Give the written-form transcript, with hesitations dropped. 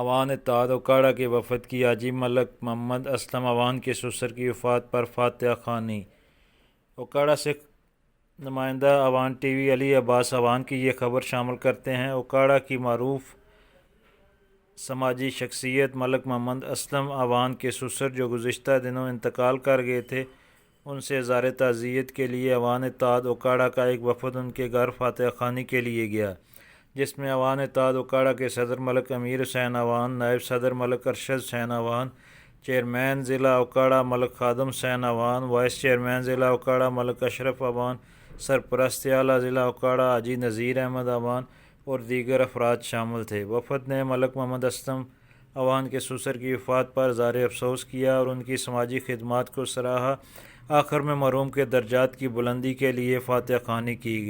اوان اتحاد اوکاڑہ کے وفد کی حاجی ملک محمد اسلم اعوان کے سسر کی وفات پر فاتحہ خوانی۔ اوکاڑہ سے نمائندہ اوان ٹی وی علی عباس اعوان کی یہ خبر شامل کرتے ہیں۔ اوکاڑہ کی معروف سماجی شخصیت ملک محمد اسلم اعوان کے سسر جو گزشتہ دنوں انتقال کر گئے تھے، ان سے اظہار تعزیت کے لیے اوان اتحاد اوکاڑہ کا ایک وفد ان کے گھر فاتحہ خوانی کے لیے گیا، جس میں اوان اتحاد اوکاڑہ کے صدر ملک امیر حسین اعوان، نائب صدر ملک ارشد حسین اعوان، چیئرمین ضلع اوکاڑہ ملک خادم حسین اعوان، وائس چیئرمین ضلع اوکاڑہ ملک اشرف اعوان، سرپرست اعلیٰ ضلع اوکاڑہ حاجی نذیر احمد اعوان اور دیگر افراد شامل تھے۔ وفد نے ملک محمد اسلم اعوان کے سسر کی وفات پر اظہار افسوس کیا اور ان کی سماجی خدمات کو سراہا۔ آخر میں مرحوم کے درجات کی بلندی کے لیے فاتحہ خوانی کی گئی۔